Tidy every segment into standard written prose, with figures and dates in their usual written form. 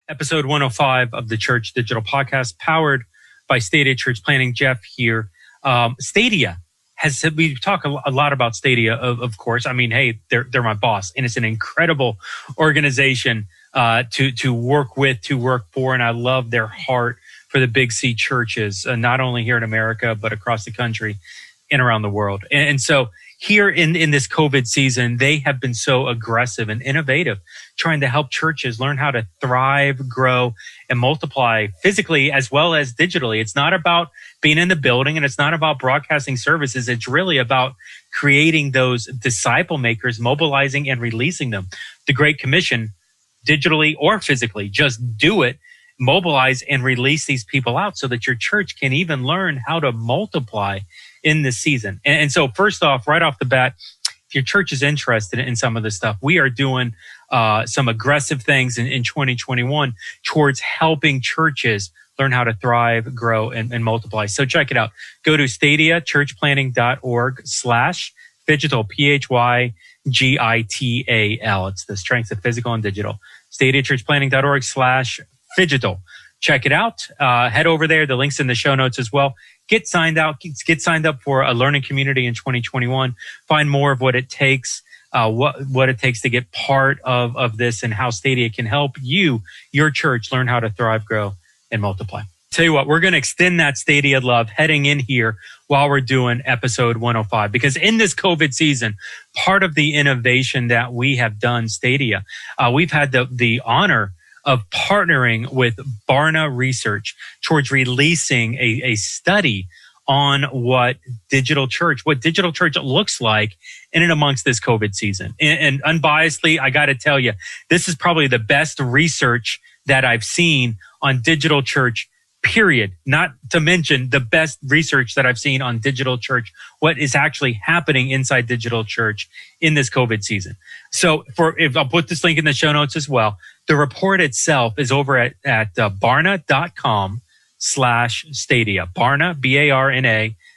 Episode 105 of the Church Digital Podcast, powered by Stadia Church Planning. Jeff here. Stadia we talk a lot about Stadia, of course. I mean, hey, they're my boss, and it's an incredible organization to work with, to work for, and I love their heart for the Big C churches, not only here in America, but across the country and around the world. And so here in this COVID season, they have been so aggressive and innovative, trying to help churches learn how to thrive, grow, and multiply physically as well as digitally. It's not about being in the building, and it's not about broadcasting services. It's really about creating those disciple makers, mobilizing and releasing them. The Great Commission, digitally or physically, just do it. Mobilize and release these people out so that your church can even learn how to multiply in this season. And so first off, right off the bat, if your church is interested in some of this stuff, we are doing some aggressive things in 2021 towards helping churches learn how to thrive, grow, and multiply. So check it out. Go to stadiachurchplanning.org/digital, PHYGITAL. It's the strengths of physical and digital. stadiachurchplanning.org/digital. Check it out. Head over there. The link's in the show notes as well. Get signed up for a learning community in 2021. Find more of what it takes, what it takes to get part of this, and how Stadia can help you, your church, learn how to thrive, grow, and multiply. Tell you what, we're going to extend that Stadia love heading in here while we're doing episode 105, because in this COVID season, part of the innovation that we have done, Stadia, we've had the honor of partnering with Barna Research towards releasing a study on what digital church looks like in and amongst this COVID season. And unbiasedly, I got to tell you, this is probably the best research that I've seen on digital church, period. Not to mention the best research that I've seen on digital church, what is actually happening inside digital church in this COVID season. So if I'll put this link in the show notes as well. The report itself is over at barna.com/stadia. Barna,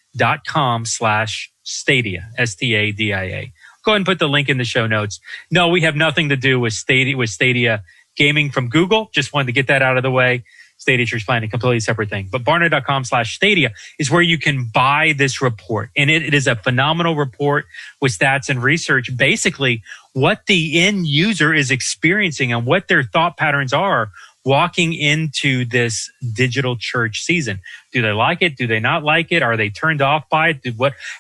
BARNA.com/stadia, STADIA. Go ahead and put the link in the show notes. No, we have nothing to do with Stadia gaming from Google. Just wanted to get that out of the way. Stadia Church Planning, completely separate thing. But barna.com/stadia is where you can buy this report. And it is a phenomenal report with stats and research, basically what the end user is experiencing and what their thought patterns are walking into this digital church season. Do they like it? Do they not like it? Are they turned off by it?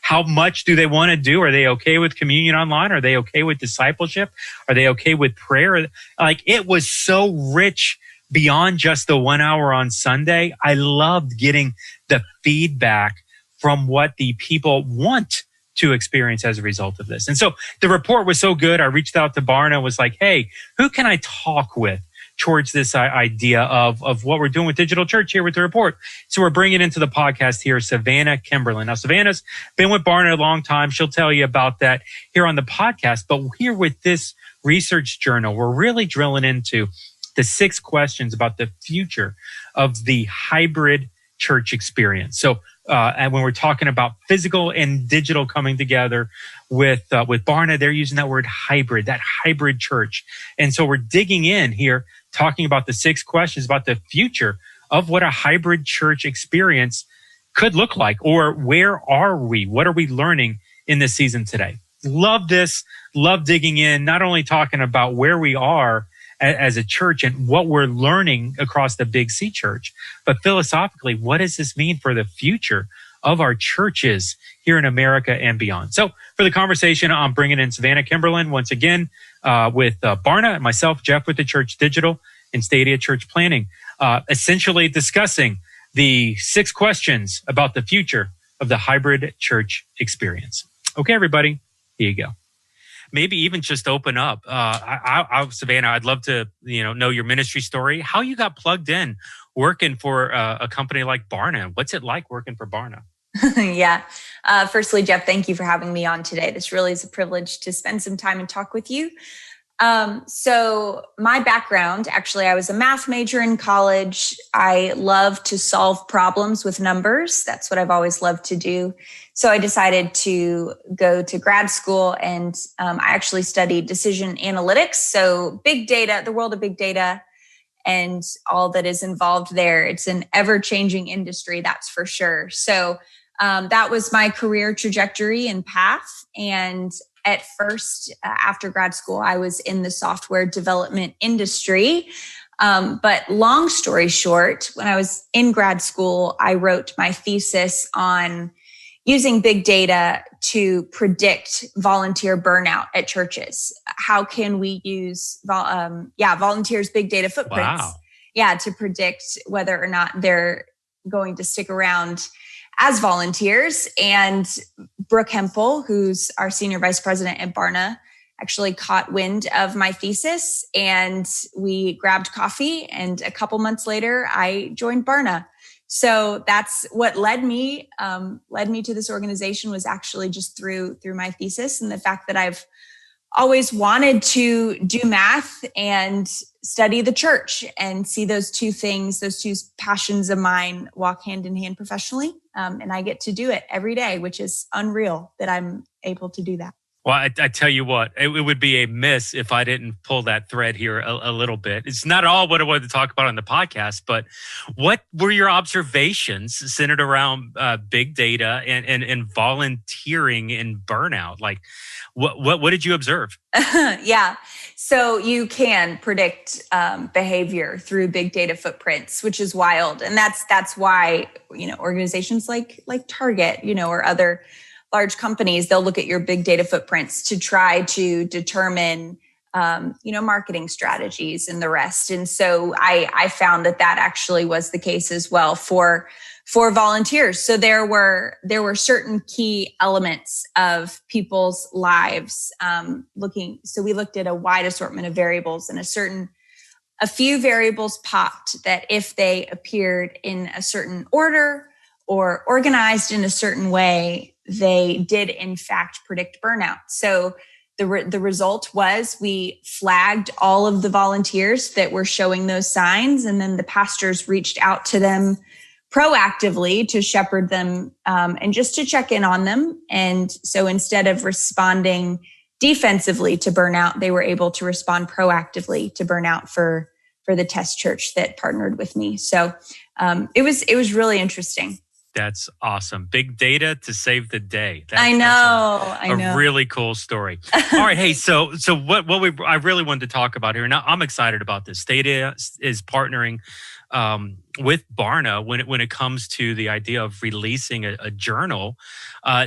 How much do they want to do? Are they okay with communion online? Are they okay with discipleship? Are they okay with prayer? Like, it was so rich beyond just the 1 hour on Sunday. I loved getting the feedback from what the people want to experience as a result of this. And so the report was so good. I reached out to Barna and was like, hey, who can I talk with towards this idea of what we're doing with digital church here with the report? So we're bringing into the podcast here Savannah Kimberlin. Now, Savannah's been with Barna a long time. She'll tell you about that here on the podcast. But here with this research journal, we're really drilling into the 6 questions about the future of the hybrid church experience. So, and when we're talking about physical and digital coming together with Barna, they're using that word hybrid, that hybrid church. And so we're digging in here, talking about the 6 questions about the future of what a hybrid church experience could look like, or where are we? What are we learning in this season today? Love this. Love digging in, not only talking about where we are as a church and what we're learning across the Big C church, but philosophically, what does this mean for the future of our churches here in America and beyond? So for the conversation, I'm bringing in Savannah Kimberlin once again with Barna, and myself, Jeff, with the Church Digital and Stadia Church Planning, essentially discussing the 6 questions about the future of the hybrid church experience. Okay, everybody, here you go. Maybe even just open up. Savannah, I'd love to know your ministry story, how you got plugged in working for a company like Barna. What's it like working for Barna? Yeah. Firstly, Jeff, thank you for having me on today. This really is a privilege to spend some time and talk with you. So my background, actually, I was a math major in college. I love to solve problems with numbers. That's what I've always loved to do. So I decided to go to grad school, and I actually studied decision analytics. So big data, the world of big data. and all that is involved there. It's an ever-changing industry, that's for sure. So that was my career trajectory and path. And at first, after grad school, I was in the software development industry. But long story short, when I was in grad school, I wrote my thesis on using big data to predict volunteer burnout at churches. How can we use volunteers' big data footprints? Wow. To predict whether or not they're going to stick around as volunteers. And Brooke Hempel, who's our senior vice president at Barna, actually caught wind of my thesis, and we grabbed coffee. And a couple months later, I joined Barna. So that's what led me to this organization, was actually just through my thesis, and the fact that I've always wanted to do math and study the church and see those two passions of mine walk hand in hand professionally. And I get to do it every day, which is unreal that I'm able to do that. Well, I tell you what, it would be a miss if I didn't pull that thread here a little bit. It's not all what I wanted to talk about on the podcast, but what were your observations centered around big data and volunteering and burnout? Like, what did you observe? Yeah. So you can predict behavior through big data footprints, which is wild. And that's why, organizations like Target, or other large companies, they'll look at your big data footprints to try to determine, marketing strategies and the rest. And so I found that actually was the case as well for volunteers. So there were certain key elements of people's lives. So we looked at a wide assortment of variables, and a few variables popped that if they appeared in a certain order or organized in a certain way, they did in fact predict burnout. So the result was we flagged all of the volunteers that were showing those signs, and then the pastors reached out to them proactively to shepherd them and just to check in on them. And so instead of responding defensively to burnout, they were able to respond proactively to burnout for the test church that partnered with me. So it was really interesting. That's awesome. Big data to save the day. I know. A really cool story. All right. Hey, so what I really wanted to talk about here, now I'm excited about this. Stadia is partnering with Barna when it comes to the idea of releasing a journal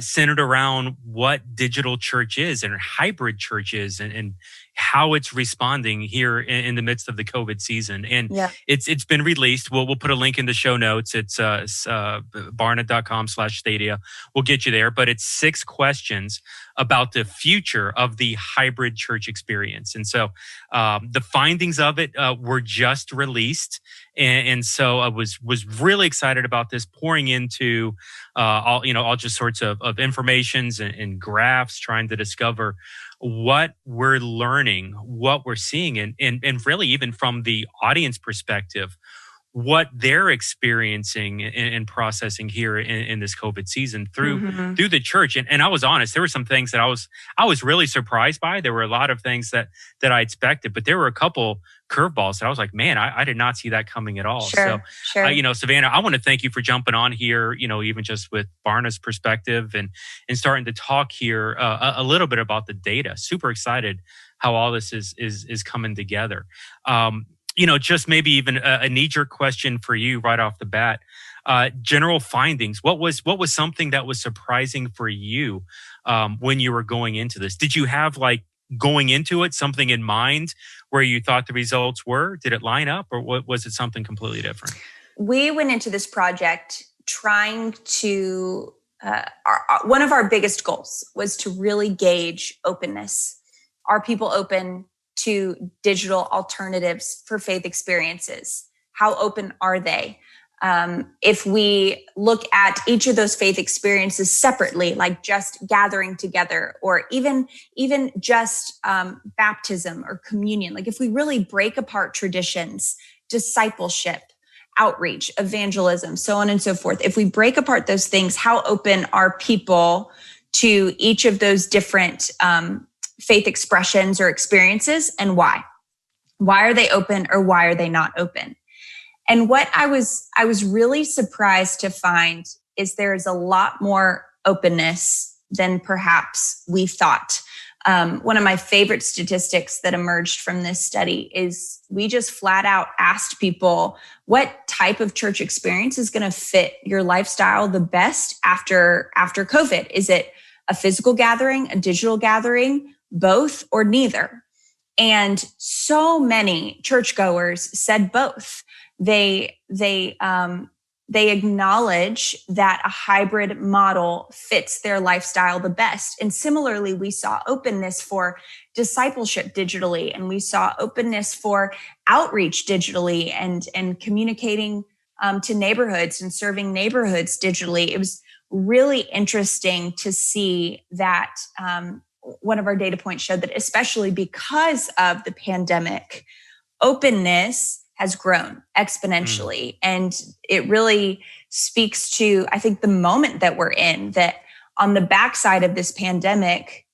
centered around what digital church is and hybrid church is and how it's responding here in the midst of the COVID season. And it's been released. We'll put a link in the show notes. It's barna.com/Stadia. We'll get you there. But it's 6 questions about the future of the hybrid church experience. And so the findings of it were just released. And so I was really excited about this, pouring into all just sorts of informations and graphs, trying to discover what we're learning, what we're seeing, and really even from the audience perspective, what they're experiencing and processing here in this COVID season through the church. And I was honest, there were some things that I was really surprised by. There were a lot of things that I expected, but there were a couple curveballs that I was like, man, I did not see that coming at all. Sure. Savannah, I want to thank you for jumping on here, even just with Barna's perspective and starting to talk here a little bit about the data. Super excited how all this is coming together. Just maybe even a knee-jerk question for you right off the bat. General findings. What was something that was surprising for you when you were going into this? Did you have going into it something in mind where you thought the results were? Did it line up, or was it something completely different? We went into this project trying to, one of our biggest goals was to really gauge openness. Are people open to digital alternatives for faith experiences? How open are they? If we look at each of those faith experiences separately, like just gathering together, or even just baptism or communion, like if we really break apart traditions, discipleship, outreach, evangelism, so on and so forth, if we break apart those things, how open are people to each of those different faith expressions or experiences, and why? Why are they open or why are they not open? And what I was really surprised to find is there is a lot more openness than perhaps we thought. One of my favorite statistics that emerged from this study is we just flat out asked people what type of church experience is going to fit your lifestyle the best after COVID. Is it a physical gathering, a digital gathering, both, or neither? And so many churchgoers said both. They acknowledge that a hybrid model fits their lifestyle the best. And similarly, we saw openness for discipleship digitally, and we saw openness for outreach digitally and communicating to neighborhoods and serving neighborhoods digitally. It was really interesting to see that one of our data points showed that especially because of the pandemic, openness has grown exponentially. And it really speaks to, I think, the moment that we're in, that on the backside of this pandemic,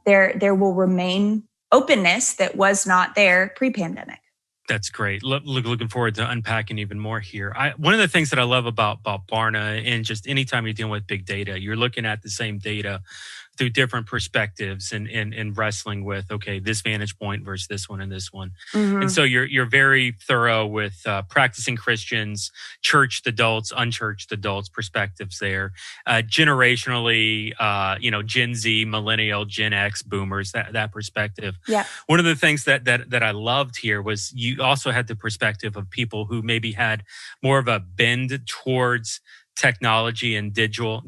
there will remain openness that was not there pre-pandemic. That's great. Looking forward to unpacking even more here. One of the things that I love about Barna, and just anytime you're dealing with big data, you're looking at the same data through different perspectives and wrestling with, okay, this vantage point versus this one and this one. Mm-hmm. And so you're very thorough with practicing Christians, churched adults, unchurched adults perspectives there. Generationally, Gen Z, millennial, Gen X, boomers, that perspective. Yeah. One of the things that I loved here was you also had the perspective of people who maybe had more of a bend towards technology and digital.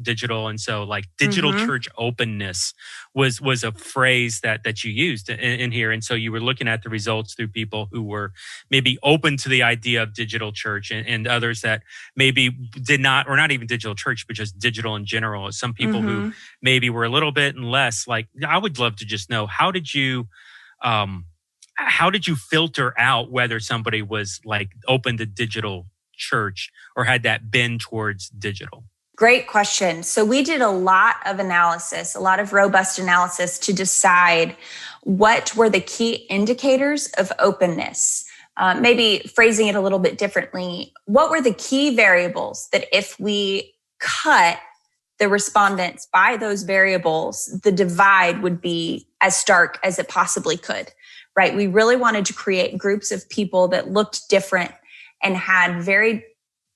And so like digital church openness was a phrase that you used in here. And so you were looking at the results through people who were maybe open to the idea of digital church and others that maybe did not, or not even digital church, but just digital in general. Some people who maybe were a little bit and less. Like, I would love to just know, how did you filter out whether somebody was like open to digital church or had that bend towards digital? Great question. So we did a lot of analysis, a lot of robust analysis to decide what were the key indicators of openness. Maybe phrasing it a little bit differently, what were the key variables that if we cut the respondents by those variables, the divide would be as stark as it possibly could, right? We really wanted to create groups of people that looked different and had very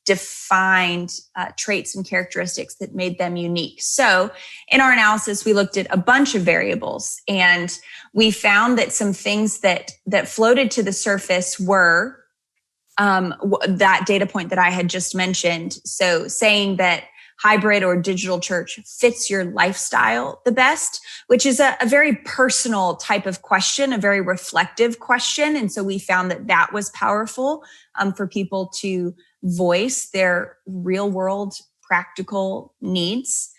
defined traits and characteristics that made them unique. So in our analysis, we looked at a bunch of variables, and we found that some things that floated to the surface were that data point that I had just mentioned. So saying that hybrid or digital church fits your lifestyle the best, which is a very personal type of question, a very reflective question. And so we found that was powerful for people to voice their real world practical needs.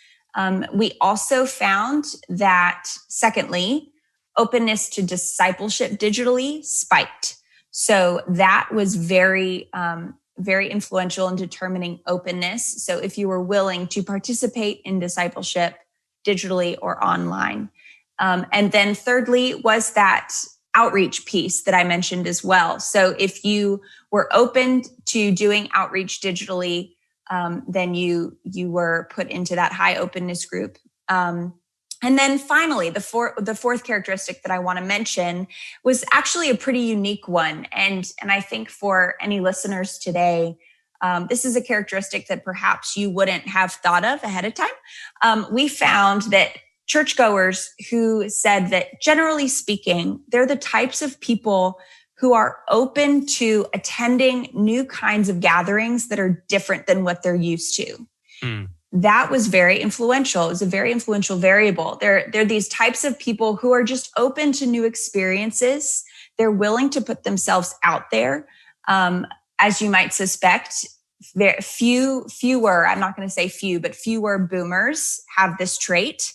We also found that, secondly, openness to discipleship digitally spiked. So that was very influential in determining openness. So if you were willing to participate in discipleship digitally or online. And then thirdly was that outreach piece that I mentioned as well. So if you were open to doing outreach digitally, then you were put into that high openness group. And then finally, the fourth characteristic that I want to mention was actually a pretty unique one. And I think for any listeners today, this is a characteristic that perhaps you wouldn't have thought of ahead of time. We found that churchgoers who said that, generally speaking, they're the types of people who are open to attending new kinds of gatherings that are different than what they're used to. That was very influential. It was a very influential variable. They're these types of people who are just open to new experiences. They're willing to put themselves out there. As you might suspect, fewer, I'm not going to say few, but fewer boomers have this trait,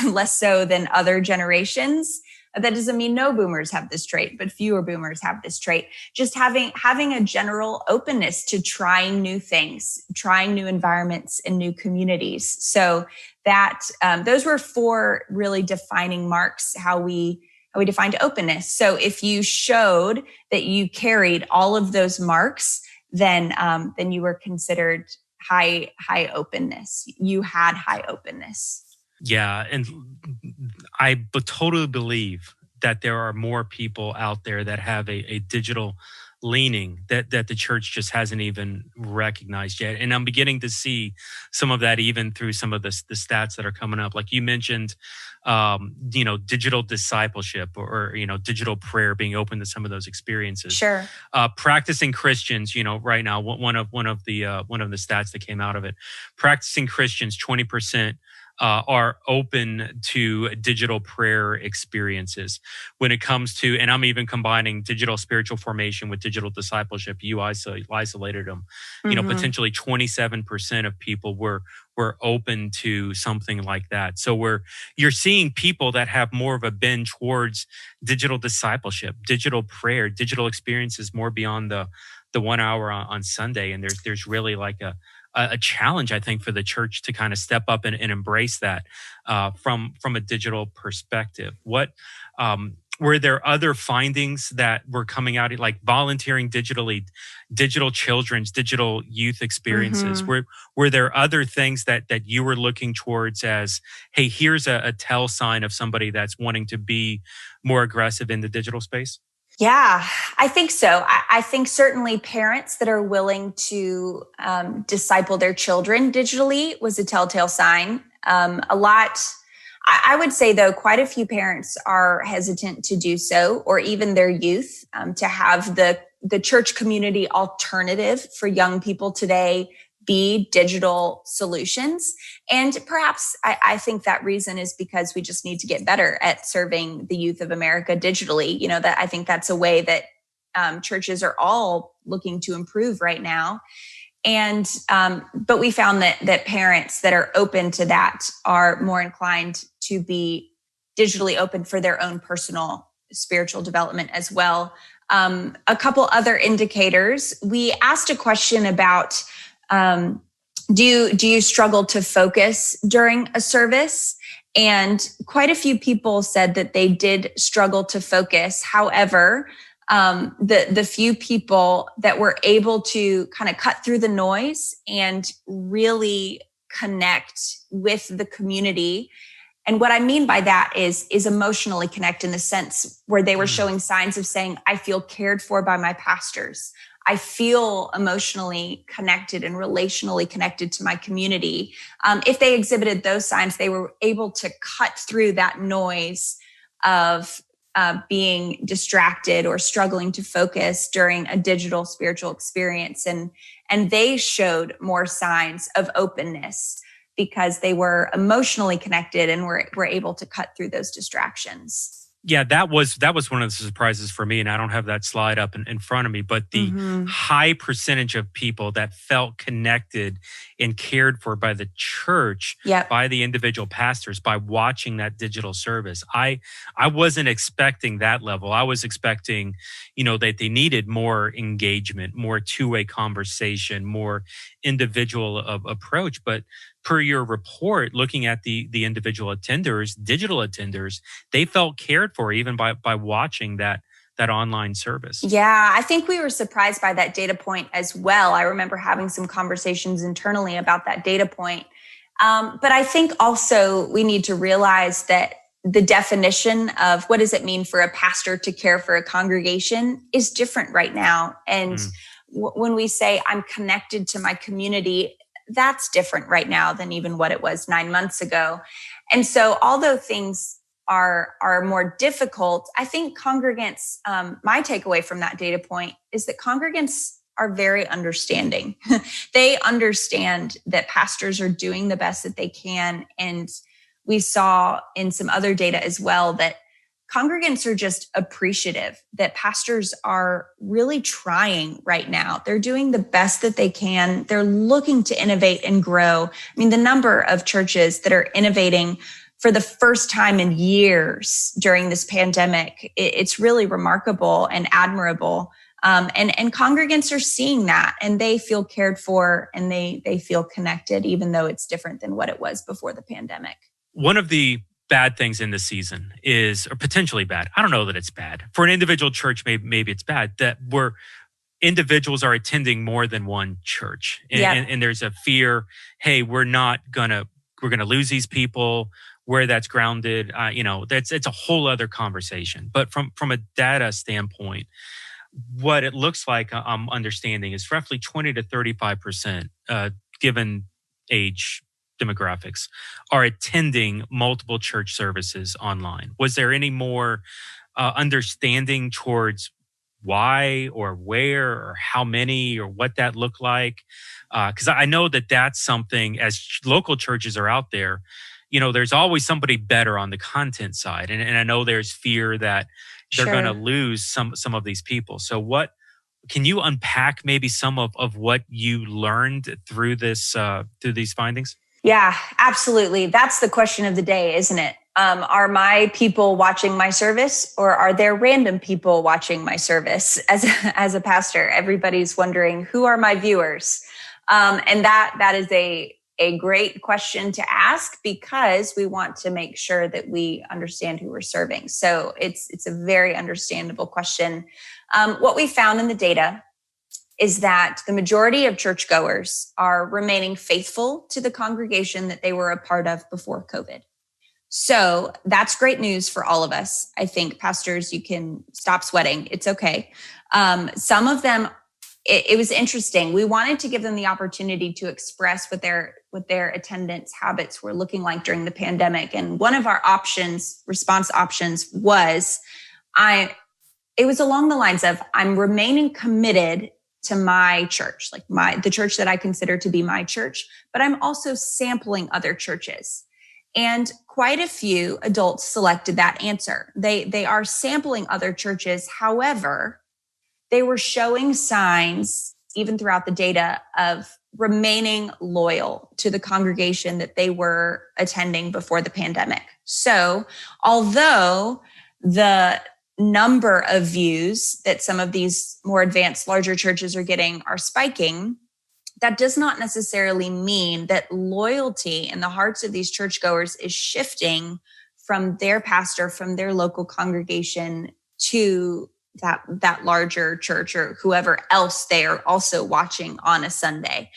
less so than other generations. That doesn't mean no boomers have this trait, but fewer boomers have this trait. Just having a general openness to trying new things, trying new environments and new communities. So that those were four really defining marks, how we we defined openness. So if you showed that you carried all of those marks, then you were considered high openness. You had high openness. Yeah, and totally believe that there are more people out there that have a digital leaning that the church just hasn't even recognized yet. And I'm beginning to see some of that even through some of the stats that are coming up. Like you mentioned, digital discipleship or digital prayer being open to some of those experiences. Sure. Practicing Christians, right now, one of the stats that came out of it, practicing Christians, 20%. Are open to digital prayer experiences. When it comes to, and I'm even combining digital spiritual formation with digital discipleship, you isolated them. Mm-hmm. Potentially 27% of people were open to something like that. So you're seeing people that have more of a bend towards digital discipleship, digital prayer, digital experiences more beyond the 1 hour on Sunday. And there's really like a challenge, I think, for the church to kind of step up and embrace that from a digital perspective. What were there other findings that were coming out, like volunteering digitally, digital children's, digital youth experiences? Mm-hmm. Were there other things that you were looking towards as, hey, here's a tell sign of somebody that's wanting to be more aggressive in the digital space? Yeah, I think so. I think certainly parents that are willing to disciple their children digitally was a telltale sign. I would say, though, quite a few parents are hesitant to do so, or even their youth, to have the church community alternative for young people today be digital solutions. And perhaps I think that reason is because we just need to get better at serving the youth of America digitally. That I think that's a way that churches are all looking to improve right now. And but we found that parents that are open to that are more inclined to be digitally open for their own personal spiritual development as well. A couple other indicators. We asked a question about, do you struggle to focus during a service? And quite a few people said that they did struggle to focus. However, the few people that were able to kind of cut through the noise and really connect with the community. And what I mean by that is emotionally connect in the sense where they were showing signs of saying, I feel cared for by my pastors. I feel emotionally connected and relationally connected to my community. If they exhibited those signs, they were able to cut through that noise of being distracted or struggling to focus during a digital spiritual experience. And they showed more signs of openness because they were emotionally connected and were able to cut through those distractions. Yeah, that was one of the surprises for me, and I don't have that slide up in front of me, but the high percentage of people that felt connected and cared for by the church, by the individual pastors, by watching that digital service. I wasn't expecting that level. I was expecting, that they needed more engagement, more two-way conversation, more individual approach, but per your report, looking at the individual attenders, digital attenders, they felt cared for even by watching that online service. Yeah, I think we were surprised by that data point as well. I remember having some conversations internally about that data point. But I think also we need to realize that the definition of what does it mean for a pastor to care for a congregation is different right now. And when we say I'm connected to my community, that's different right now than even what it was 9 months ago. And so although things are more difficult, I think congregants, my takeaway from that data point is that congregants are very understanding. They understand that pastors are doing the best that they can. And we saw in some other data as well that congregants are just appreciative that pastors are really trying right now. They're doing the best that they can. They're looking to innovate and grow. I mean, the number of churches that are innovating for the first time in years during this pandemic, it's really remarkable and admirable. And congregants are seeing that and they feel cared for and they feel connected, even though it's different than what it was before the pandemic. One of the bad things in this season is, or potentially bad. I don't know that it's bad. For an individual church, maybe it's bad that individuals are attending more than one church. And there's a fear, hey, we're gonna lose these people. Where that's grounded, it's a whole other conversation. But from a data standpoint, what it looks like, I'm understanding, is roughly 20 to 35%, given age demographics, are attending multiple church services online. Was there any more understanding towards why or where or how many or what that looked like? Because I know that's something, as local churches are out there, there's always somebody better on the content side. And I know there's fear that they're going to lose some of these people. So what can you unpack maybe some of what you learned through these findings? Yeah, absolutely. That's the question of the day, isn't it? Are my people watching my service, or are there random people watching my service? As a pastor, everybody's wondering, who are my viewers? And that is a great question to ask, because we want to make sure that we understand who we're serving. So it's a very understandable question. What we found in the data is that the majority of churchgoers are remaining faithful to the congregation that they were a part of before COVID. So that's great news for all of us. I think, pastors, you can stop sweating. It's okay. Some of them, it was interesting. We wanted to give them the opportunity to express what their attendance habits were looking like during the pandemic. And one of our response options was, it was along the lines of, I'm remaining committed to my church, like the church that I consider to be my church, but I'm also sampling other churches. And quite a few adults selected that answer. They are sampling other churches. However, they were showing signs, even throughout the data, of remaining loyal to the congregation that they were attending before the pandemic. So although the number of views that some of these more advanced, larger churches are getting are spiking, that does not necessarily mean that loyalty in the hearts of these churchgoers is shifting from their pastor, from their local congregation, to that larger church or whoever else they are also watching on a Sunday.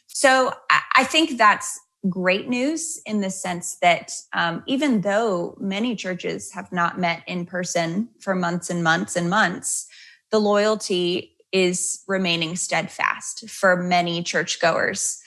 So I think that's great news in the sense that even though many churches have not met in person for months and months and months, the loyalty is remaining steadfast for many churchgoers.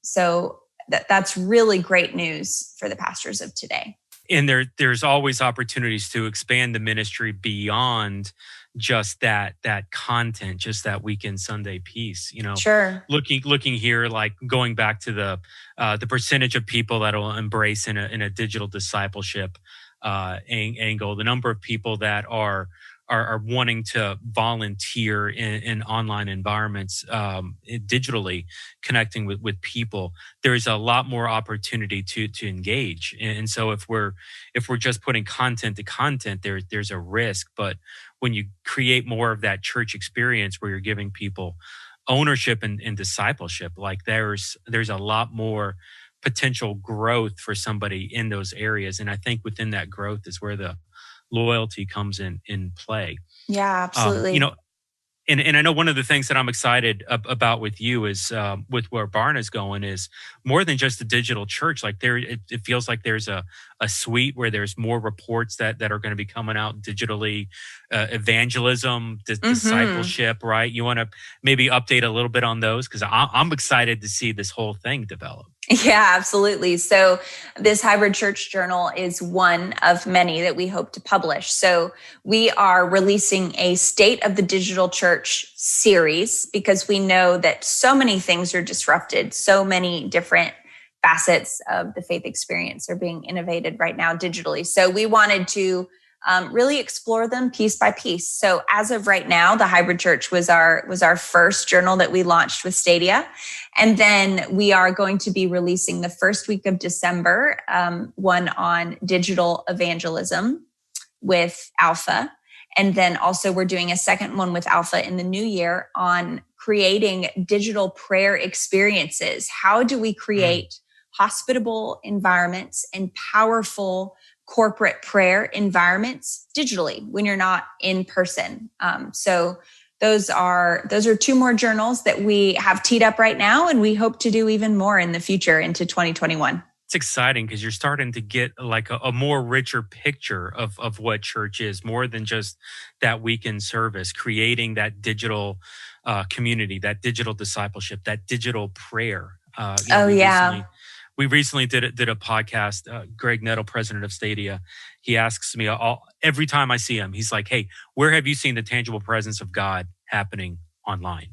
So that's really great news for the pastors of today. And there's always opportunities to expand the ministry beyond just that content, just that weekend Sunday piece. Sure. Looking here, like going back to the percentage of people that will embrace in a digital discipleship angle, the number of people that are wanting to volunteer in online environments, digitally connecting with people. There's a lot more opportunity to engage. And so if we're just putting content to content, there's a risk. But when you create more of that church experience where you're giving people ownership and discipleship, like there's a lot more potential growth for somebody in those areas. And I think within that growth is where the loyalty comes in play. Yeah, absolutely. And I know one of the things that I'm excited about with you is with where Barna's going is more than just a digital church. Like it feels like there's a suite where there's more reports that are going to be coming out digitally, evangelism, discipleship, right? You want to maybe update a little bit on those? Because I'm excited to see this whole thing develop. Yeah, absolutely. So this hybrid church journal is one of many that we hope to publish. So we are releasing a State of the Digital Church series because we know that so many things are disrupted. So many different facets of the faith experience are being innovated right now digitally. So we wanted to really explore them piece by piece. So as of right now, the hybrid church was our first journal that we launched with Stadia. And then we are going to be releasing the first week of December, one on digital evangelism with Alpha. And then also we're doing a second one with Alpha in the new year on creating digital prayer experiences. How do we create hospitable environments and powerful corporate prayer environments digitally when you're not in person. So those are two more journals that we have teed up right now, and we hope to do even more in the future into 2021. It's exciting because you're starting to get like a more richer picture of what church is, more than just that weekend service, creating that digital community, that digital discipleship, that digital prayer. We recently did a podcast. Greg Nettle, president of Stadia, he asks me every time I see him, he's like, "Hey, where have you seen the tangible presence of God happening online?"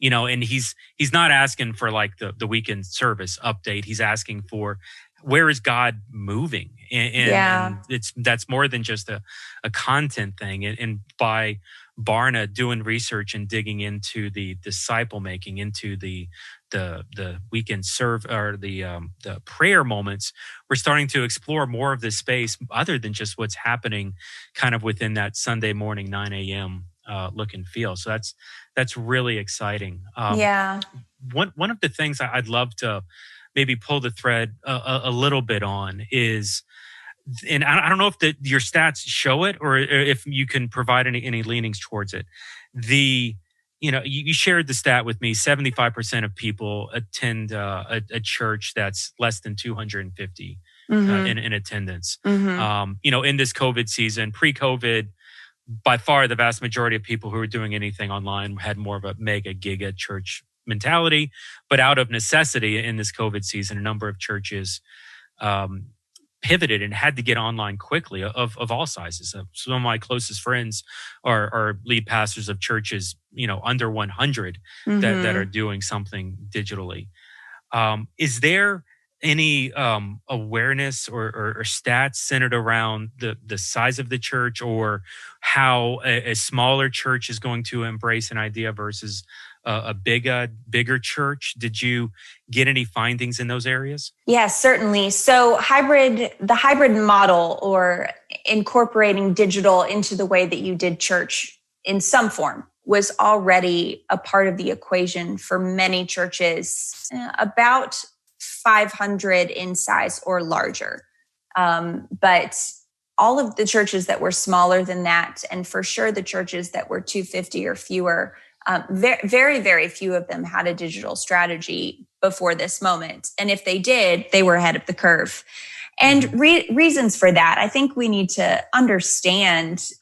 And he's not asking for like the weekend service update. He's asking for, where is God moving? And that's more than just a content thing. And by Barna doing research and digging into the disciple making, into the weekend serve or the prayer moments, we're starting to explore more of this space other than just what's happening kind of within that Sunday morning 9 a.m. Look and feel. So that's really exciting. One of the things I'd love to maybe pull the thread a little bit on is, and I don't know if your stats show it or if you can provide any leanings towards it. You shared the stat with me, 75% of people attend a church that's less than 250 in attendance. In this COVID season, pre-COVID, by far the vast majority of people who were doing anything online had more of a mega giga church mentality. But out of necessity in this COVID season, a number of churches pivoted and had to get online quickly of all sizes. Some of my closest friends are lead pastors of churches, under 100 that are doing something digitally. Is there any awareness or stats centered around the size of the church, or how a smaller church is going to embrace an idea versus a bigger church? Did you get any findings in those areas? Yes, certainly. So the hybrid model, or incorporating digital into the way that you did church in some form, was already a part of the equation for many churches, about 500 in size or larger. But all of the churches that were smaller than that, and for sure the churches that were 250 or fewer, very, very few of them had a digital strategy before this moment. And if they did, they were ahead of the curve. And reasons for that, I think we need to understand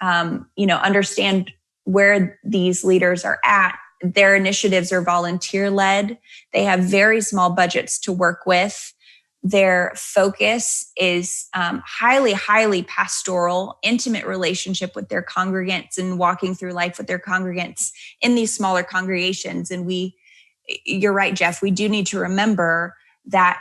where these leaders are at. Their initiatives are volunteer-led. They have very small budgets to work with. Their focus is highly, highly pastoral, intimate relationship with their congregants and walking through life with their congregants in these smaller congregations. And you're right, Jeff, we do need to remember that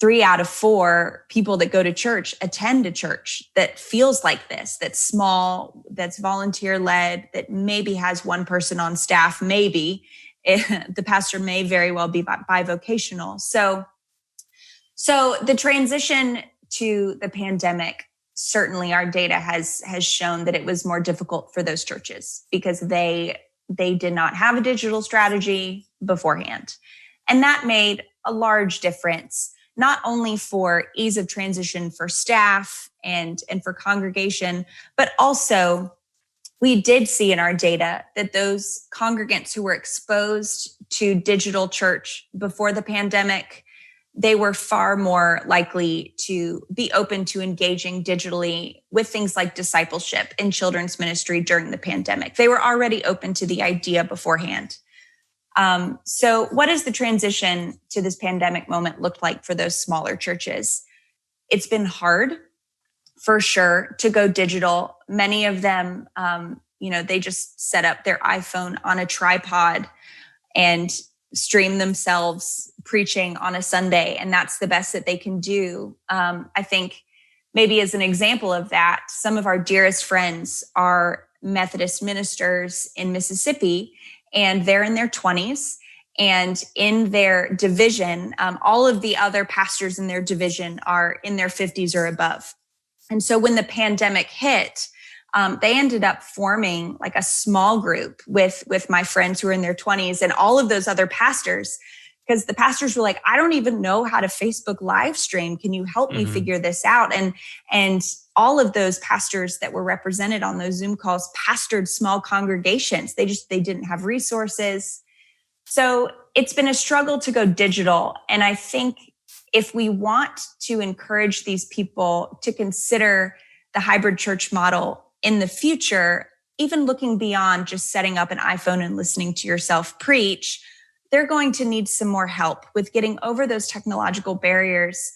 3 out of 4 people that go to church attend a church that feels like this, that's small, that's volunteer-led, that maybe has one person on staff, maybe. The pastor may very well be bivocational. So the transition to the pandemic, certainly our data has shown that it was more difficult for those churches because they did not have a digital strategy beforehand. And that made a large difference, not only for ease of transition for staff and for congregation, but also we did see in our data that those congregants who were exposed to digital church before the pandemic, they were far more likely to be open to engaging digitally with things like discipleship and children's ministry during the pandemic. They were already open to the idea beforehand. So what does the transition to this pandemic moment look like for those smaller churches? It's been hard, for sure, to go digital. Many of them, they just set up their iPhone on a tripod and stream themselves preaching on a Sunday, and that's the best that they can do. I think maybe as an example of that, some of our dearest friends are Methodist ministers in Mississippi, and they're in their 20s. And in their division, all of the other pastors in their division are in their 50s or above. And so when the pandemic hit, they ended up forming like a small group with my friends who are in their 20s and all of those other pastors, because the pastors were like, I don't even know how to Facebook live stream. Can you help me figure this out? And all of those pastors that were represented on those Zoom calls pastored small congregations. They didn't have resources. So it's been a struggle to go digital. And I think if we want to encourage these people to consider the hybrid church model in the future, even looking beyond just setting up an iPhone and listening to yourself preach, they're going to need some more help with getting over those technological barriers.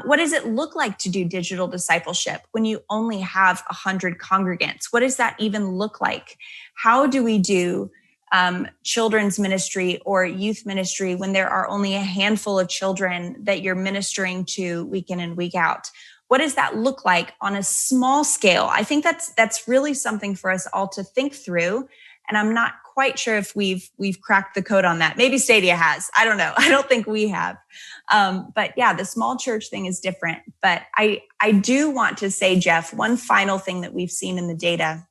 What does it look like to do digital discipleship when you only have 100 congregants? What does that even look like? How do we do children's ministry or youth ministry when there are only a handful of children that you're ministering to week in and week out? What does that look like on a small scale? I think that's really something for us all to think through. And I'm not quite sure if we've cracked the code on that. Maybe Stadia has. I don't know. I don't think we have. But yeah, the small church thing is different. But I do want to say, Jeff, one final thing that we've seen in the data.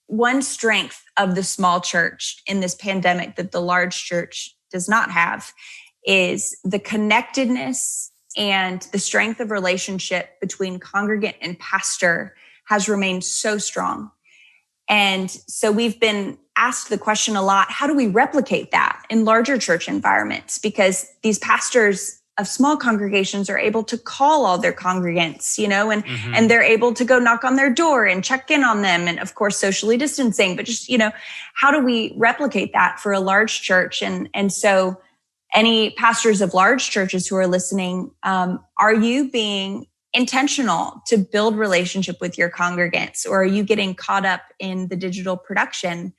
One strength of the small church in this pandemic that the large church does not have is the connectedness and the strength of relationship between congregant and pastor has remained so strong. And so we've been asked the question a lot, how do we replicate that in larger church environments? Because these pastors of small congregations are able to call all their congregants, and they're able to go knock on their door and check in on them. And of course, socially distancing, but just, how do we replicate that for a large church? And so any pastors of large churches who are listening, are you being intentional to build relationship with your congregants, or are you getting caught up in the digital production?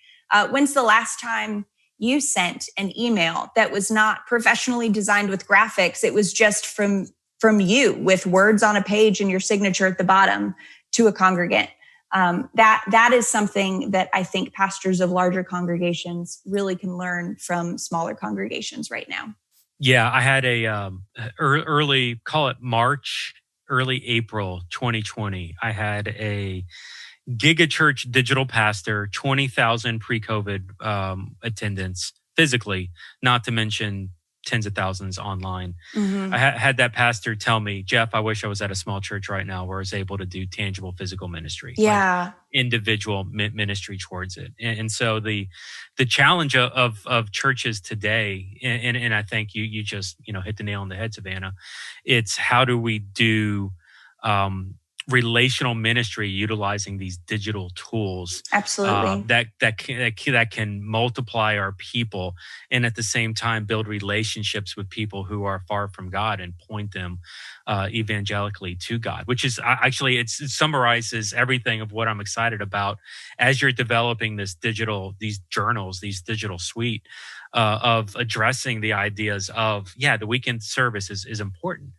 When's the last time you sent an email that was not professionally designed with graphics? It was just from you with words on a page and your signature at the bottom to a congregant. That is something that I think pastors of larger congregations really can learn from smaller congregations right now. Yeah, I had a early, call it March, early April 2020. I had a giga church digital pastor, 20,000 pre-COVID attendance physically, not to mention tens of thousands online. I had that pastor tell me, Jeff, I wish I was at a small church right now where I was able to do tangible physical ministry. Yeah. Like individual ministry towards it. And so the challenge of churches today, and I think you just, hit the nail on the head, Savannah, it's how do we do relational ministry utilizing these digital tools. Absolutely. That can multiply our people and at the same time build relationships with people who are far from God and point them evangelically to God, which is actually, it summarizes everything of what I'm excited about as you're developing these digital suite of addressing the ideas of, the weekend service is important.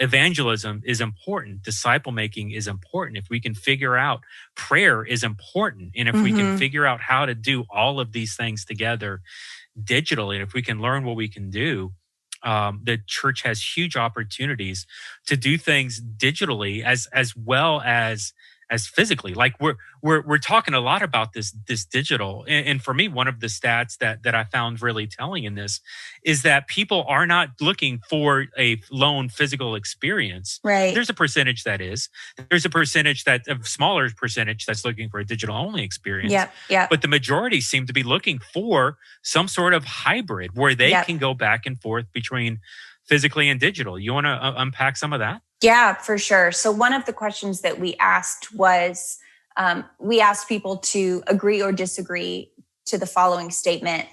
Evangelism is important. Disciple making is important. If we can figure out prayer is important. And if we can figure out how to do all of these things together digitally, and if we can learn what we can do, the church has huge opportunities to do things digitally as well as physically. Like we're talking a lot about this digital. And for me, one of the stats that I found really telling in this is that people are not looking for a lone physical experience. Right. There's a percentage that is. There's a percentage a smaller percentage that's looking for a digital only experience. Yeah. But the majority seem to be looking for some sort of hybrid where they can go back and forth between physically and digital. You want to unpack some of that? Yeah, for sure. So one of the questions that we asked was, we asked people to agree or disagree to the following statement.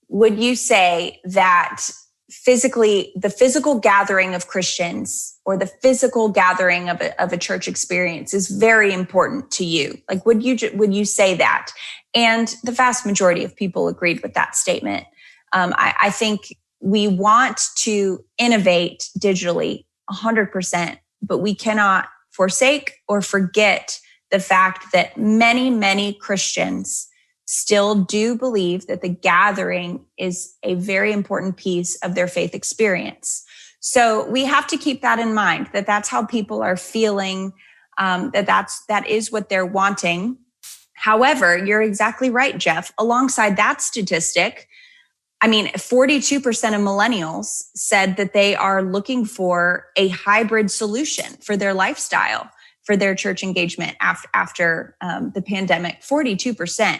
Would you say that the physical gathering of Christians or the physical gathering of a church experience is very important to you? Like, would you say that? And the vast majority of people agreed with that statement. I think we want to innovate digitally 100%, but we cannot forsake or forget the fact that many, many Christians still do believe that the gathering is a very important piece of their faith experience. So we have to keep that in mind, that that's how people are feeling, that is what they're wanting. However, you're exactly right, Jeff. Alongside that statistic, 42% of millennials said that they are looking for a hybrid solution for their lifestyle, for their church engagement after the pandemic. 42%.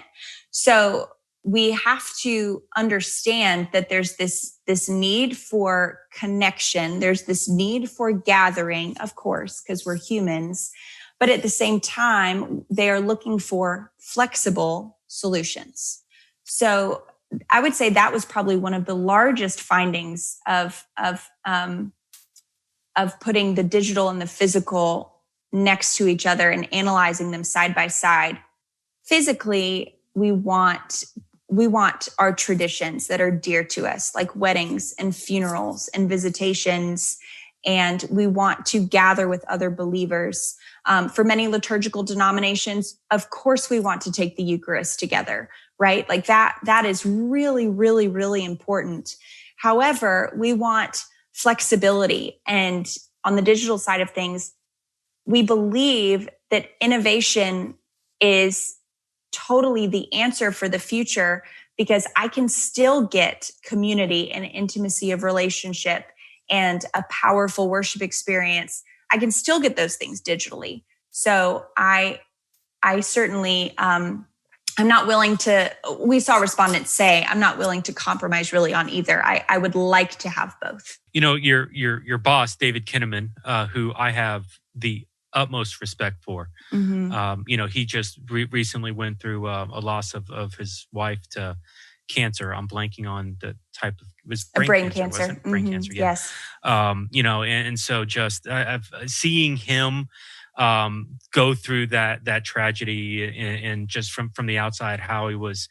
So we have to understand that there's this need for connection. There's this need for gathering, of course, because we're humans. But at the same time, they are looking for flexible solutions. So I would say that was probably one of the largest findings of putting the digital and the physical next to each other and analyzing them side by side. Physically, we want our traditions that are dear to us, like weddings and funerals and visitations, and we want to gather with other believers. For many liturgical denominations, of course, we want to take the Eucharist together, right? Like that is really, really, really important. However, we want flexibility. And on the digital side of things, we believe that innovation is totally the answer for the future, because I can still get community and intimacy of relationship and a powerful worship experience. I can still get those things digitally. So I certainly, I'm not willing to, we saw respondents say, I'm not willing to compromise really on either. I would like to have both. You know, your boss, David Kinnaman, who I have the utmost respect for. Mm-hmm. He just recently went through a loss of his wife to cancer. I'm blanking on the type of, it was brain cancer. Wasn't it? Brain Mm-hmm. cancer, yeah. Yes. And so just seeing him go through that tragedy and just from the outside, how he was,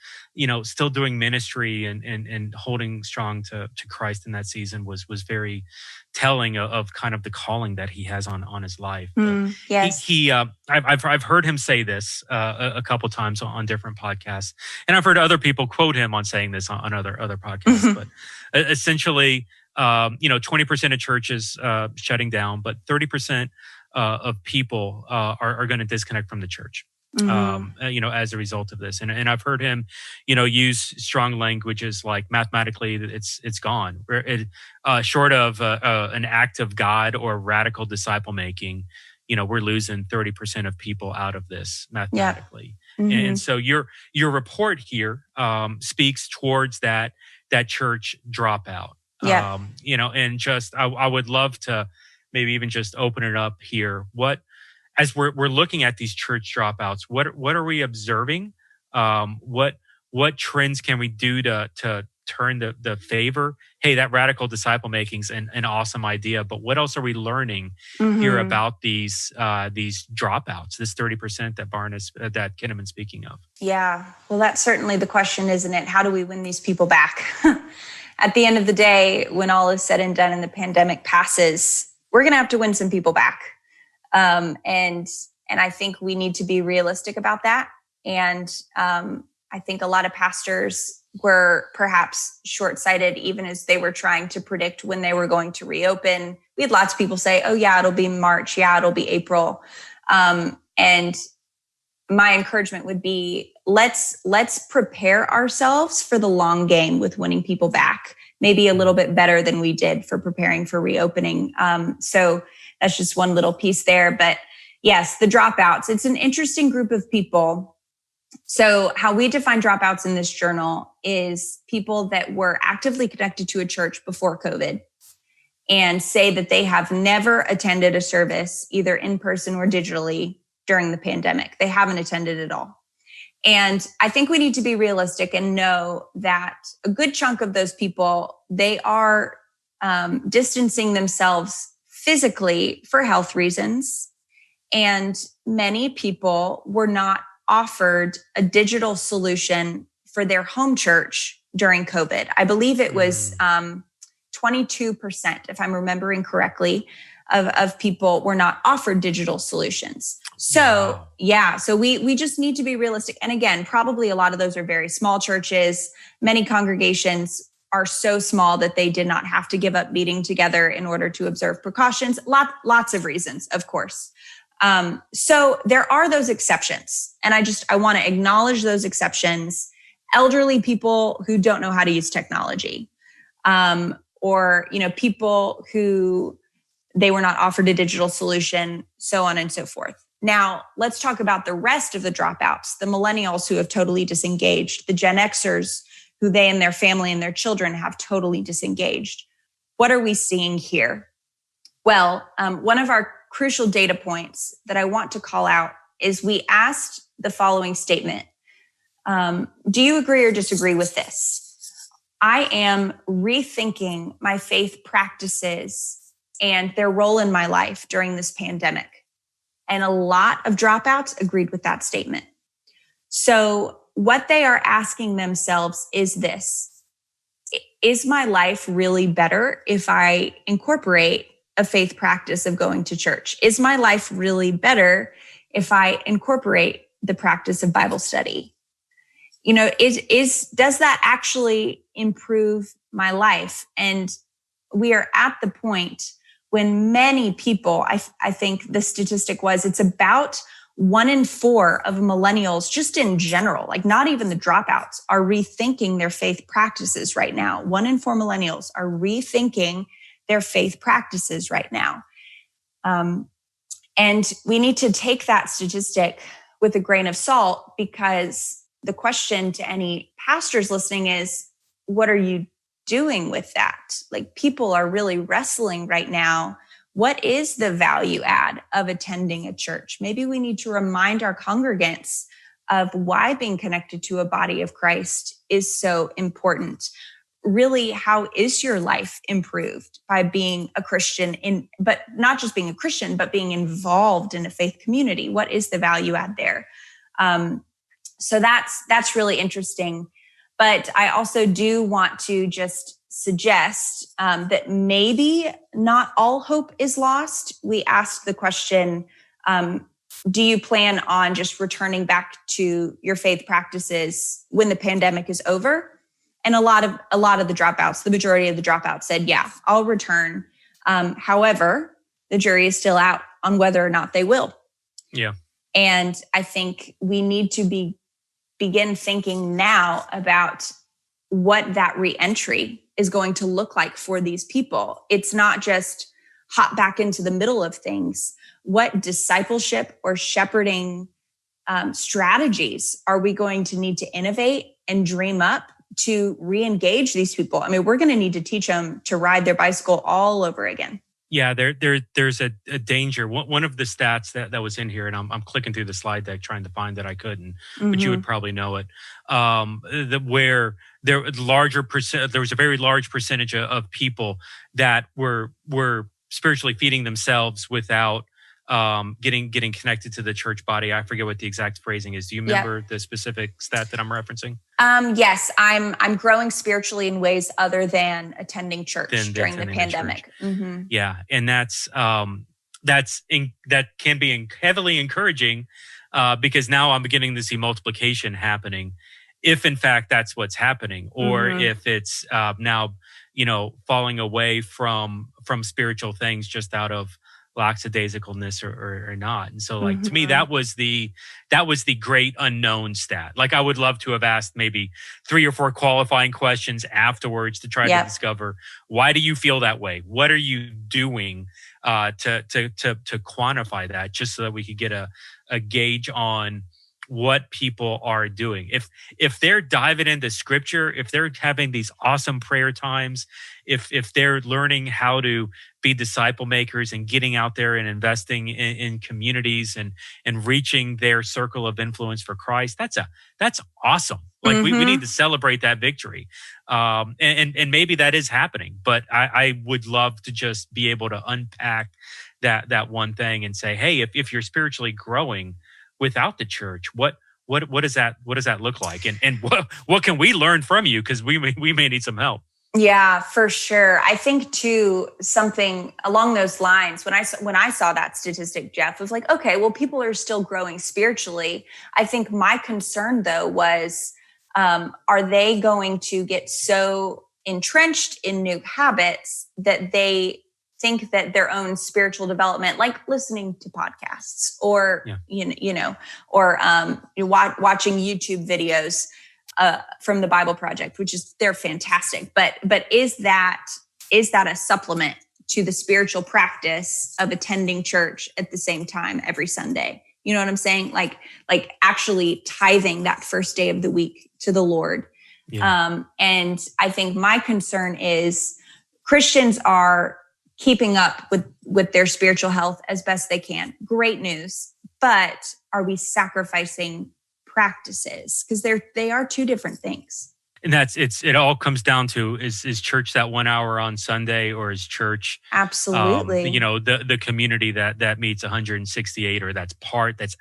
still doing ministry and holding strong to Christ in that season was very telling of kind of the calling that he has on his life. Yes. I've heard him say this a couple times on different podcasts, and I've heard other people quote him on saying this on other podcasts. But essentially, 20% of churches shutting down, but 30% of people are going to disconnect from the church. As a result of this. And I've heard him, use strong languages like mathematically it's gone. Short of an act of God or radical disciple making, we're losing 30% of people out of this mathematically. Yeah. Mm-hmm. And so your report here speaks towards that church dropout. Yeah. And just I would love to maybe even just open it up here. As we're looking at these church dropouts, what are we observing? What trends can we do to turn the favor? Hey, that radical disciple making's an awesome idea, but what else are we learning here about these dropouts? This 30% that Kinnaman's speaking of. Yeah, well, that's certainly the question, isn't it? How do we win these people back? At the end of the day, when all is said and done and the pandemic passes, we're going to have to win some people back. And I think we need to be realistic about that. And I think a lot of pastors were perhaps short-sighted, even as they were trying to predict when they were going to reopen. We had lots of people say, oh yeah, it'll be March. Yeah, it'll be April. And my encouragement would be, let's prepare ourselves for the long game with winning people back, maybe a little bit better than we did for preparing for reopening. So that's just one little piece there. But yes, the dropouts, it's an interesting group of people. So how we define dropouts in this journal is people that were actively connected to a church before COVID and say that they have never attended a service, either in person or digitally, during the pandemic. They haven't attended at all. And I think we need to be realistic and know that a good chunk of those people, they are distancing themselves physically for health reasons. And many people were not offered a digital solution for their home church during COVID. I believe it was 22%, if I'm remembering correctly, of people were not offered digital solutions. So, wow. So we just need to be realistic. And again, probably a lot of those are very small churches. Many congregations are so small that they did not have to give up meeting together in order to observe precautions. Lots of reasons, of course. So there are those exceptions. And I want to acknowledge those exceptions elderly people who don't know how to use technology, or people who they were not offered a digital solution, so on and so forth. Now, let's talk about the rest of the dropouts, the millennials who have totally disengaged, the Gen Xers who they and their family and their children have totally disengaged. What are we seeing here? Well, one of our crucial data points that I want to call out is we asked the following statement. Do you agree or disagree with this? I am rethinking my faith practices and their role in my life during this pandemic. And a lot of dropouts agreed with that statement. So what they are asking themselves is this: is my life really better if I incorporate a faith practice of going to church? Is my life really better if I incorporate the practice of Bible study? Does that actually improve my life? And we are at the point when many people, I think the statistic was, it's about 1 in 4 of millennials, just in general, like not even the dropouts, are rethinking their faith practices right now. 1 in 4 millennials are rethinking their faith practices right now. And we need to take that statistic with a grain of salt, because the question to any pastors listening is, what are you doing with that? Like, people are really wrestling right now. What is the value add of attending a church? Maybe we need to remind our congregants of why being connected to a body of Christ is so important. Really, how is your life improved by being a Christian, but not just being a Christian, but being involved in a faith community? What is the value add there? So that's really interesting. But I also do want to just suggest that maybe not all hope is lost. We asked the question, do you plan on just returning back to your faith practices when the pandemic is over? And a lot of the dropouts, the majority of the dropouts said, yeah, I'll return. However, the jury is still out on whether or not they will. Yeah. And I think we need to begin thinking now about what that reentry is going to look like for these people. It's not just hop back into the middle of things. What discipleship or shepherding strategies are we going to need to innovate and dream up to re-engage these people? I mean, we're going to need to teach them to ride their bicycle all over again. Yeah, there's a danger. One of the stats that was in here, and I'm clicking through the slide deck trying to find that I couldn't, but you would probably know it. Where there was a very large percentage of people that were spiritually feeding themselves without getting connected to the church body. I forget what the exact phrasing is. Do you remember the specific stat that I'm referencing? Yes, I'm growing spiritually in ways other than attending church during the pandemic. Mm-hmm. Yeah, and that can be heavily encouraging because now I'm beginning to see multiplication happening, if in fact that's what's happening, or if it's now falling away from spiritual things just out of lackadaisicalness or not. And so to me, that was the great unknown stat. Like, I would love to have asked maybe 3 or 4 qualifying questions afterwards to try to discover, why do you feel that way? What are you doing to quantify that, just so that we could get a gauge on what people are doing. If they're diving into scripture, if they're having these awesome prayer times, if they're learning how to be disciple makers and getting out there and investing in communities and reaching their circle of influence for Christ, that's awesome. Like we need to celebrate that victory. And maybe that is happening, but I would love to just be able to unpack that one thing and say, hey, if you're spiritually growing without the church, what does that look like? And what can we learn from you? Because we may need some help. Yeah, for sure. I think too, something along those lines, when I saw that statistic, Jeff, was like, okay, well, people are still growing spiritually. I think my concern though was, are they going to get so entrenched in new habits that they think that their own spiritual development, like listening to podcasts or, watching YouTube videos, from the Bible Project, which is, they're fantastic. But is that a supplement to the spiritual practice of attending church at the same time every Sunday? You know what I'm saying? Like actually tithing that first day of the week to the Lord. Yeah. And I think my concern is Christians are keeping up with their spiritual health as best they can. Great news. But are we sacrificing practices? Because they are two different things. And it all comes down to is church that 1 hour on Sunday, or is church absolutely the community that meets 168 or that's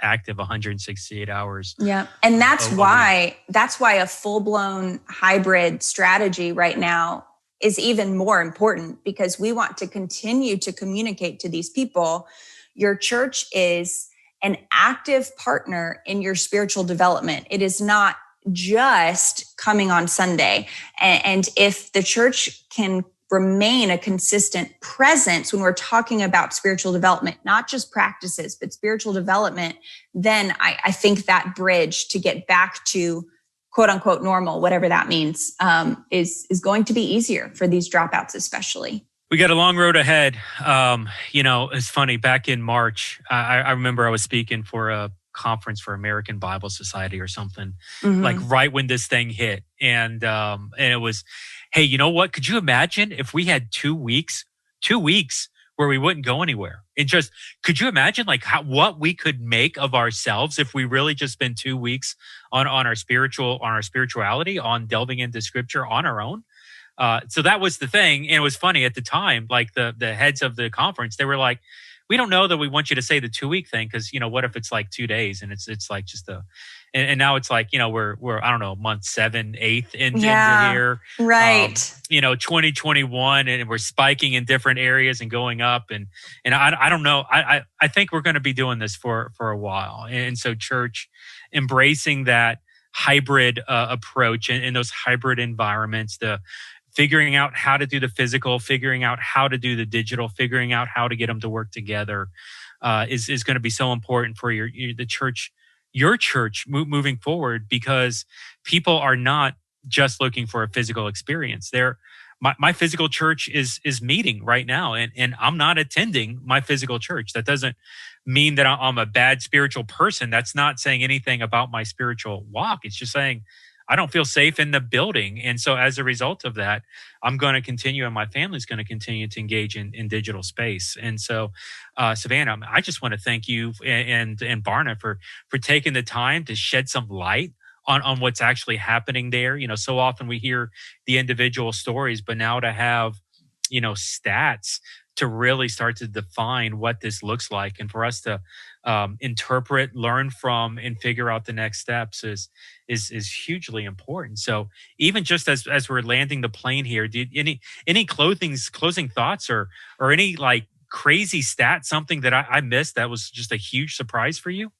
active 168 hours. Yeah. And that's why a full-blown hybrid strategy right now is even more important, because we want to continue to communicate to these people. Your church is an active partner in your spiritual development. It is not just coming on Sunday. And if the church can remain a consistent presence when we're talking about spiritual development, not just practices, but spiritual development, then I think that bridge to get back to quote unquote normal, whatever that means, is going to be easier for these dropouts, especially. We got a long road ahead. It's funny, back in March, I remember I was speaking for a conference for American Bible Society or something, like right when this thing hit. And it was, hey, you know what? Could you imagine if we had 2 weeks where we wouldn't go anywhere? And just, could you imagine what we could make of ourselves if we really just spend 2 weeks on our spirituality, on delving into scripture on our own? So that was the thing. And it was funny at the time, like the heads of the conference, they were like, we don't know that we want you to say the 2 week thing, because what if it's like 2 days and it's like just and now it's like we're I don't know, month 7, 8 into here, right? 2021, and we're spiking in different areas and going up, and I don't know. I think we're going to be doing this for a while, and so church embracing that hybrid approach in those hybrid environments, the figuring out how to do the physical, figuring out how to do the digital, figuring out how to get them to work together is going to be so important for your church moving forward, because people are not just looking for a physical experience. My physical church is meeting right now, and I'm not attending my physical church. That doesn't mean that I'm a bad spiritual person. That's not saying anything about my spiritual walk. It's just saying I don't feel safe in the building. And so as a result of that, I'm going to continue, and my family's going to continue to engage in digital space. And so, Savannah, I just want to thank you and Barna for taking the time to shed some light on what's actually happening there. So often we hear the individual stories, but now to have, stats to really start to define what this looks like, and for us to interpret, learn from, and figure out the next steps is hugely important. So even just as we're landing the plane here, any closing thoughts or any like crazy stat, something that I missed that was just a huge surprise for you?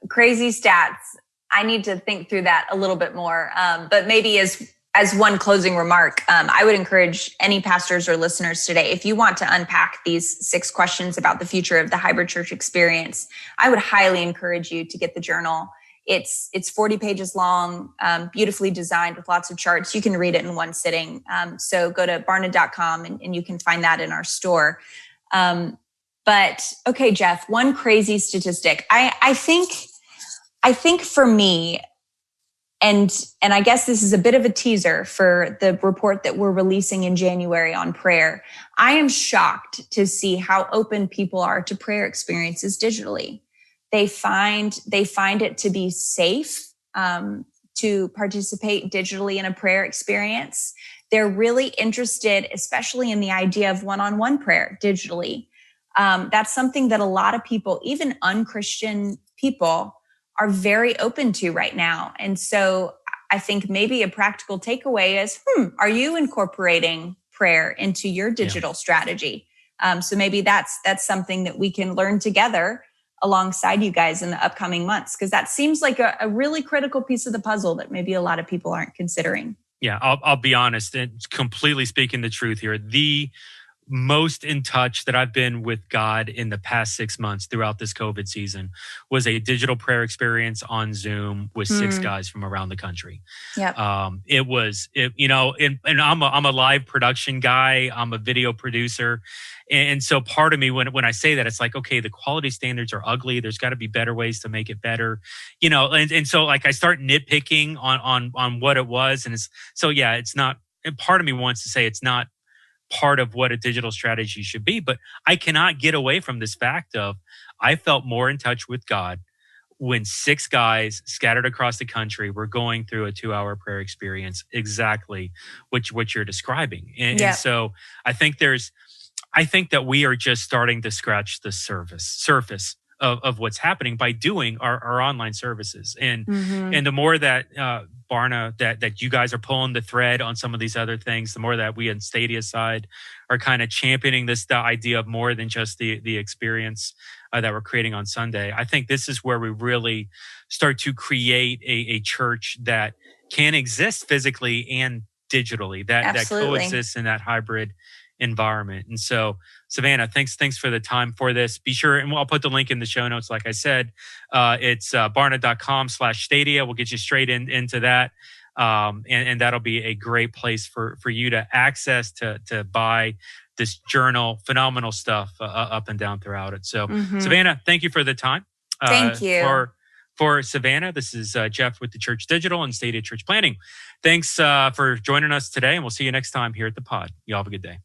Crazy stats. I need to think through that a little bit more. But maybe as one closing remark, I would encourage any pastors or listeners today, if you want to unpack these 6 questions about the future of the hybrid church experience, I would highly encourage you to get the journal. It's 40 pages long, beautifully designed with lots of charts. You can read it in one sitting. So go to barna.com and you can find that in our store. But okay, Jeff, one crazy statistic. I think for me, and I guess this is a bit of a teaser for the report that we're releasing in January on prayer. I am shocked to see how open people are to prayer experiences digitally. They find it to be safe to participate digitally in a prayer experience. They're really interested, especially in the idea of one-on-one prayer digitally. That's something that a lot of people, even unchristian people, are very open to right now. And so I think maybe a practical takeaway is, are you incorporating prayer into your digital strategy? So maybe that's something that we can learn together alongside you guys in the upcoming months, because that seems like a really critical piece of the puzzle that maybe a lot of people aren't considering. Yeah, I'll be honest, and completely speaking the truth here. The most in touch that I've been with God in the past 6 months throughout this COVID season was a digital prayer experience on Zoom with 6 guys from around the country. Yep. And I'm a live production guy. I'm a video producer. And so part of me, when I say that, it's like, okay, the quality standards are ugly. There's got to be better ways to make it better, and so like I start nitpicking on what it was. And it's not, and part of me wants to say it's not part of what a digital strategy should be, but I cannot get away from this fact of I felt more in touch with God when 6 guys scattered across the country were going through a 2-hour prayer experience, exactly what you're describing. And so I think that we are just starting to scratch the surface of what's happening by doing our online services. And the more that Barna, that you guys are pulling the thread on some of these other things, the more that we on Stadia side are kind of championing the idea of more than just the experience that we're creating on Sunday. I think this is where we really start to create a church that can exist physically and digitally, that coexists in that hybrid environment. And so, Savannah, thanks for the time for this. Be sure, and I'll put the link in the show notes. Like I said, it's barna.com/Stadia. We'll get you straight into that. And that'll be a great place for you to access to buy this journal, phenomenal stuff up and down throughout it. So Savannah, thank you for the time. Thank you. For Savannah, this is Jeff with theChurch.digital and Stadia Church Planning. Thanks for joining us today, and we'll see you next time here at the pod. You all have a good day.